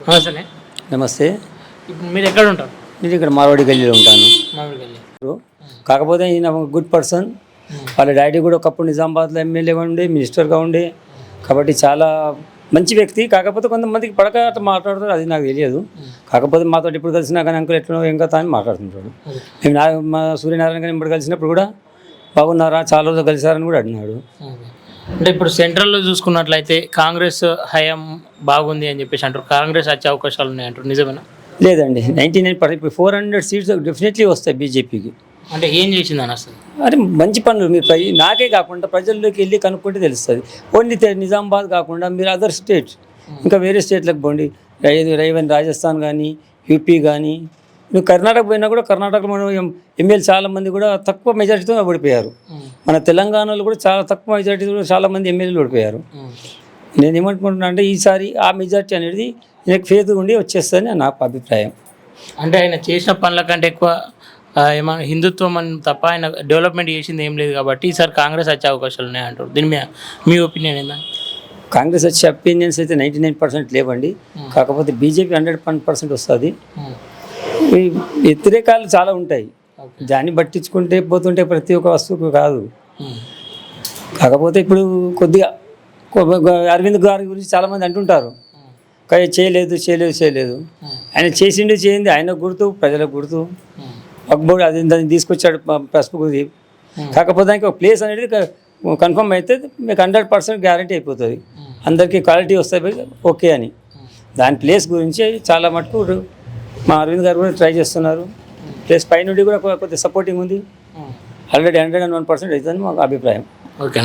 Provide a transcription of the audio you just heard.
నమస్తే. నమస్తే. ఇప్పుడు మీరు ఎక్కడ ఉంటారు? నేను ఇక్కడ మార్వాడి గల్లీలో ఉంటాను. మామిడి గల్లి. కాకపోతే ఈయన గుడ్ పర్సన్. వాళ్ళ డాడీ కూడా ఒకప్పుడు నిజామాబాద్లో ఎమ్మెల్యేగా ఉండే, మినిస్టర్గా ఉండే, కాబట్టి చాలా మంచి వ్యక్తి. కాకపోతే కొంతమందికి పడక అట్లా మాట్లాడతారు, అది నాకు తెలియదు. కాకపోతే మాతో ఇప్పుడు కలిసినా కానీ అంకుల్ ఎట్లా ఏం కదా అని మాట్లాడుతుంటాడు. మేము మా సూర్యనారాయణ గారిని ఇప్పుడు కలిసినప్పుడు కూడా బాగున్నారా, చాలా రోజులు కలిసారని కూడా అడిగినాడు. అంటే ఇప్పుడు సెంట్రల్లో చూసుకున్నట్లయితే కాంగ్రెస్ హయాం బాగుంది అని చెప్పేసి అంటారు. కాంగ్రెస్ వచ్చే అవకాశాలు ఉన్నాయి అంటారు, నిజమేనా? లేదండి, 99% ఇప్పుడు 400 సీట్స్ డెఫినెట్లీ వస్తాయి బీజేపీకి. అంటే ఏం చేసిందని అసలు? అంటే మంచి పనులు మీరు నాకే కాకుండా ప్రజల్లోకి వెళ్ళి కనుక్కుంటే తెలుస్తుంది. ఓన్లీ నిజామాబాద్ కాకుండా మీరు అదర్ స్టేట్స్, ఇంకా వేరే స్టేట్లకు పోండి. రాజస్థాన్ కానీ, యూపీ కానీ, నువ్వు కర్ణాటక పోయినా కూడా కర్ణాటకలో మనం ఎమ్మెల్యే చాలామంది కూడా తక్కువ మెజారిటీతో ఓడిపోయారు. మన తెలంగాణలో కూడా చాలా తక్కువ మెజారిటీతో చాలామంది ఎమ్మెల్యేలు ఓడిపోయారు. నేను ఏమనుకుంటున్నా అంటే ఈసారి ఆ మెజారిటీ అనేది నాకు ఫేత్ ఉండి వచ్చేస్తుందని నాకు అభిప్రాయం. అంటే ఆయన చేసిన పనుల కంటే ఎక్కువ ఏమన్నా హిందుత్వం అని తప్ప ఆయన డెవలప్మెంట్ చేసింది ఏం లేదు కాబట్టి ఈసారి కాంగ్రెస్ వచ్చే అవకాశాలు ఉన్నాయి అంటారు. దీని మీద మీ ఒపీనియన్ ఏంటంటే? కాంగ్రెస్ వచ్చే ఒపీనియన్స్ అయితే 99% లేవండి. కాకపోతే బీజేపీ 100% వస్తుంది. వ్యతిరేకాలు చాలా ఉంటాయి, దాన్ని పట్టించుకుంటే పోతుంటే ప్రతి ఒక్క వస్తువుకు కాదు. కాకపోతే ఇప్పుడు కొద్దిగా అరవింద్ గారి గురించి చాలామంది అంటుంటారు, కానీ చేయలేదు. ఆయన చేసిండు చేయింది ఆయనకు గుర్తు, ప్రజలకు గుర్తు. అక్బోర్డ్ అది దాన్ని తీసుకొచ్చాడు పసుపు. కాకపోతే దానికి ఒక ప్లేస్ అనేది కన్ఫర్మ్ అయితే మీకు 100% గ్యారంటీ అయిపోతుంది. అందరికీ క్వాలిటీ వస్తాయి ఓకే అని. దాని ప్లేస్ గురించి చాలా మటుకు మా అరవింద్ గారు కూడా ట్రై చేస్తున్నారు. ప్లేస్ పై నుండి కూడా కొద్దిగా సపోర్టింగ్ ఉంది. ఆల్రెడీ 101% అవుతుందని మాకు అభిప్రాయం. ఓకే.